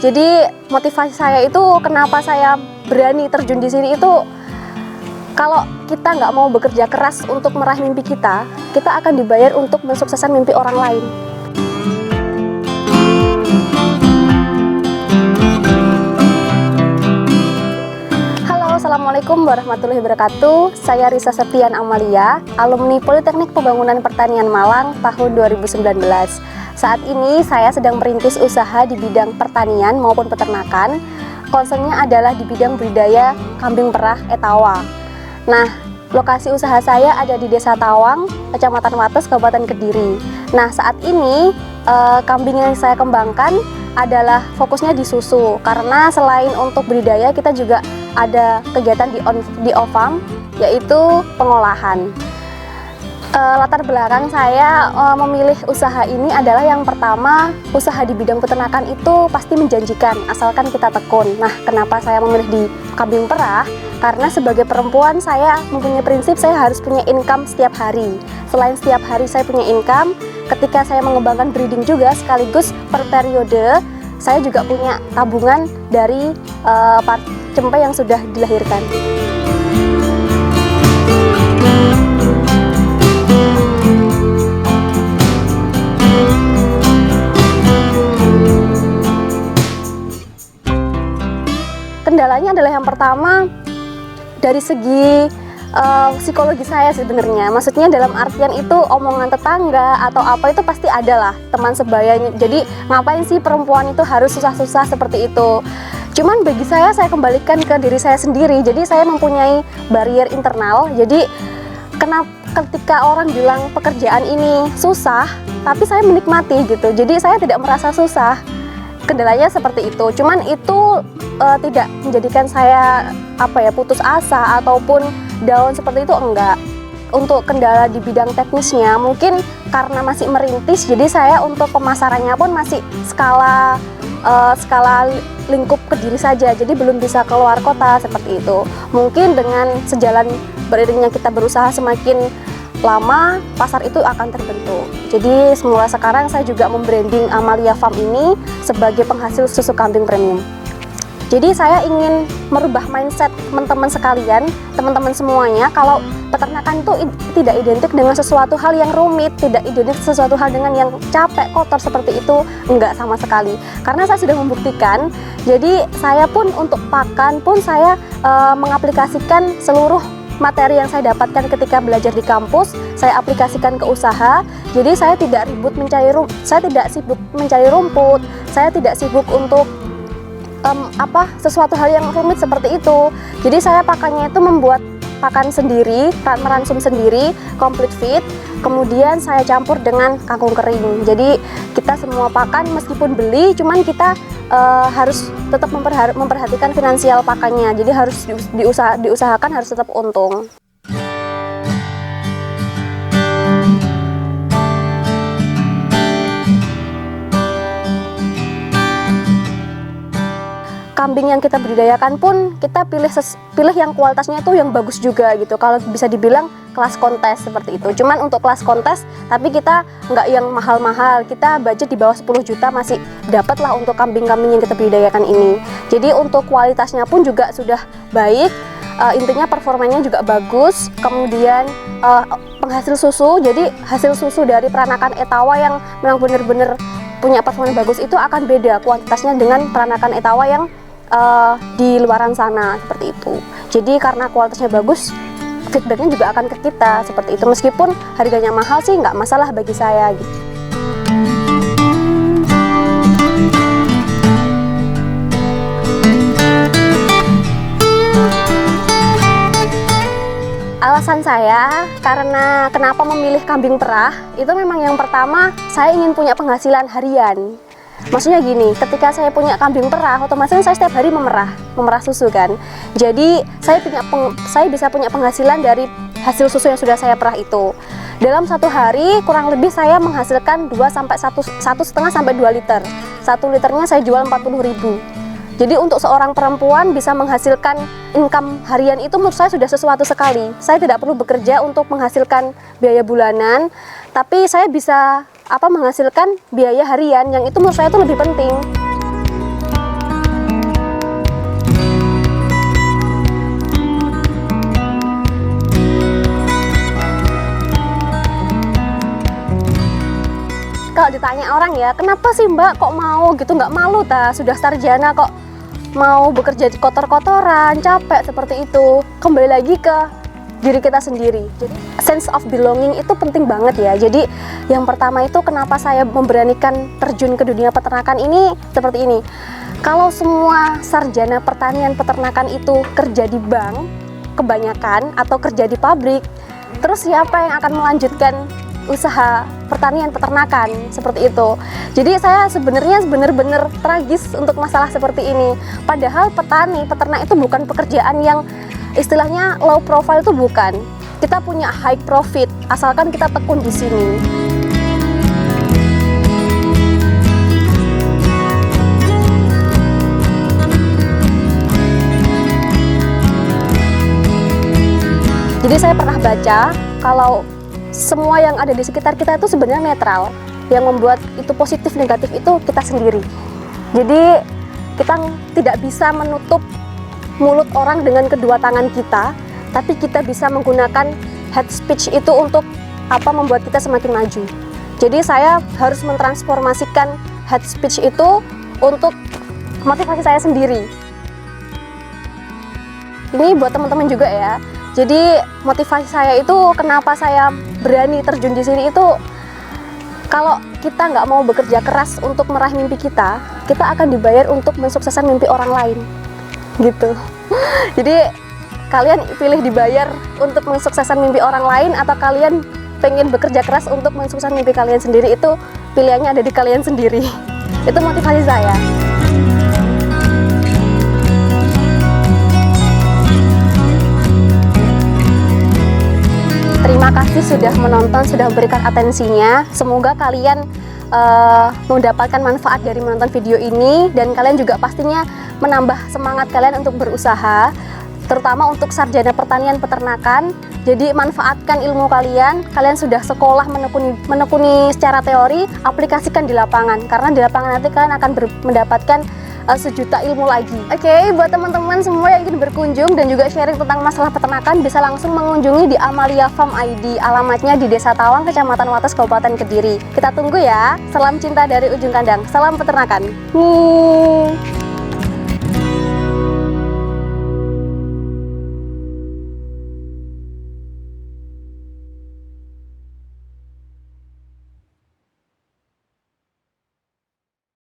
Jadi motivasi saya itu kenapa saya berani terjun di sini itu, kalau kita nggak mau bekerja keras untuk meraih mimpi kita akan dibayar untuk mensukseskan mimpi orang lain. Assalamualaikum warahmatullahi wabarakatuh. Saya Risa Septian Amalia, alumni Politeknik Pembangunan Pertanian Malang tahun 2019. Saat ini saya sedang merintis usaha di bidang pertanian maupun peternakan. Concernnya adalah di bidang budidaya kambing perah Etawa. Nah, lokasi usaha saya ada di Desa Tawang, Kecamatan Wates, Kabupaten Kediri. Nah, saat ini kambing yang saya kembangkan adalah fokusnya di susu, karena selain untuk budidaya kita juga ada kegiatan di on-farm, yaitu pengolahan. Latar belakang saya memilih usaha ini adalah yang pertama, usaha di bidang peternakan itu pasti menjanjikan asalkan kita tekun. Nah, kenapa saya memilih di kambing perah? Karena sebagai perempuan saya mempunyai prinsip saya harus punya income setiap hari. Selain setiap hari saya punya income, ketika saya mengembangkan breeding juga sekaligus per periode saya juga punya tabungan dari cempe yang sudah dilahirkan. Kendalanya adalah yang pertama dari segi psikologi saya sebenarnya, maksudnya dalam artian itu omongan tetangga atau apa itu pasti ada lah, teman sebayanya. Jadi ngapain sih perempuan itu harus susah-susah seperti itu. Cuman bagi saya kembalikan ke diri saya sendiri. Jadi saya mempunyai barrier internal. Jadi ketika orang bilang pekerjaan ini susah, tapi saya menikmati gitu. Jadi saya tidak merasa susah. Kendalanya seperti itu. Cuman itu tidak menjadikan saya putus asa ataupun down seperti itu, enggak. Untuk kendala di bidang teknisnya mungkin karena masih merintis, jadi saya untuk pemasarannya pun masih skala lingkup Kediri saja, jadi belum bisa keluar kota seperti itu. Mungkin dengan sejalan beriringnya kita berusaha semakin lama, pasar itu akan terbentuk. Jadi semula sekarang saya juga membranding Amalia Farm ini sebagai penghasil susu kambing premium. Jadi saya ingin merubah mindset teman-teman sekalian, teman-teman semuanya, kalau peternakan itu tidak identik dengan sesuatu hal yang rumit, tidak identik sesuatu hal dengan yang capek, kotor seperti itu, enggak sama sekali. Karena saya sudah membuktikan, jadi saya pun untuk pakan pun saya mengaplikasikan seluruh materi yang saya dapatkan ketika belajar di kampus, saya aplikasikan ke usaha. Jadi saya tidak sibuk mencari rumput, saya tidak sibuk untuk sesuatu hal yang rumit seperti itu. Jadi saya pakannya itu membuat pakan sendiri, meransum sendiri, complete feed, kemudian saya campur dengan kangkung kering. Jadi kita semua pakan meskipun beli, cuman kita harus tetap memperhatikan finansial pakannya. Jadi harus diusahakan harus tetap untung. Kambing yang kita budidayakan pun kita pilih yang kualitasnya itu yang bagus juga gitu. Kalau bisa dibilang kelas kontes seperti itu. Cuman untuk kelas kontes, tapi kita nggak yang mahal-mahal. Kita budget di bawah 10 juta masih dapat lah untuk kambing-kambing yang kita budidayakan ini. Jadi untuk kualitasnya pun juga sudah baik. Intinya performanya juga bagus. Kemudian penghasil susu, jadi hasil susu dari peranakan Etawa yang memang benar-benar punya performa bagus itu akan beda kuantitasnya dengan peranakan Etawa yang di luaran sana seperti itu. Jadi karena kualitasnya bagus, feedbacknya juga akan ke kita seperti itu. Meskipun harganya mahal sih nggak masalah bagi saya gitu. Alasan saya karena kenapa memilih kambing perah itu memang yang pertama saya ingin punya penghasilan harian. Maksudnya gini, ketika saya punya kambing perah, otomatis saya setiap hari memerah susu kan. Jadi saya bisa punya penghasilan dari hasil susu yang sudah saya perah itu. Dalam satu hari kurang lebih saya menghasilkan 1,5 sampai 2 liter. 1 liternya saya jual 40.000. Jadi untuk seorang perempuan bisa menghasilkan income harian itu menurut saya sudah sesuatu sekali. Saya tidak perlu bekerja untuk menghasilkan biaya bulanan, tapi saya bisa menghasilkan biaya harian yang itu menurut saya itu lebih penting. ditanya orang ya, kenapa sih Mbak kok mau gitu, nggak malu ta, sudah sarjana kok mau bekerja di kotor-kotoran, capek seperti itu. Kembali lagi ke diri kita sendiri. Jadi sense of belonging itu penting banget ya. Jadi yang pertama itu kenapa saya memberanikan terjun ke dunia peternakan ini seperti ini. Kalau semua sarjana pertanian peternakan itu kerja di bank kebanyakan atau kerja di pabrik, terus siapa yang akan melanjutkan usaha pertanian peternakan seperti itu. Jadi saya sebenarnya benar-benar tragis untuk masalah seperti ini. Padahal petani, peternak itu bukan pekerjaan yang istilahnya low profile, itu bukan. Kita punya high profit asalkan kita tekun di sini. Jadi saya pernah baca kalau semua yang ada di sekitar kita itu sebenarnya netral. Yang membuat itu positif negatif itu kita sendiri. Jadi kita tidak bisa menutup mulut orang dengan kedua tangan kita, tapi kita bisa menggunakan head speech itu untuk membuat kita semakin maju. Jadi saya harus mentransformasikan head speech itu untuk motivasi saya sendiri. Ini buat teman-teman juga ya. Jadi motivasi saya itu kenapa saya berani terjun di sini itu, kalau kita nggak mau bekerja keras untuk meraih mimpi kita akan dibayar untuk mensukseskan mimpi orang lain, gitu. Jadi kalian pilih dibayar untuk mensukseskan mimpi orang lain atau kalian pengen bekerja keras untuk mensukseskan mimpi kalian sendiri, itu pilihannya ada di kalian sendiri. Itu motivasi saya. Terima kasih sudah menonton, sudah memberikan atensinya. Semoga kalian mendapatkan manfaat dari menonton video ini, dan kalian juga pastinya menambah semangat kalian untuk berusaha, terutama untuk sarjana pertanian peternakan. Jadi manfaatkan ilmu kalian sudah sekolah menekuni secara teori, aplikasikan di lapangan, karena di lapangan nanti kalian akan mendapatkan sejuta ilmu lagi. Oke, buat teman-teman semua yang ingin berkunjung dan juga sharing tentang masalah peternakan, bisa langsung mengunjungi di Amalia Farm ID. Alamatnya di Desa Tawang, Kecamatan Wates, Kabupaten Kediri. Kita tunggu ya. Salam cinta dari ujung kandang. Salam peternakan.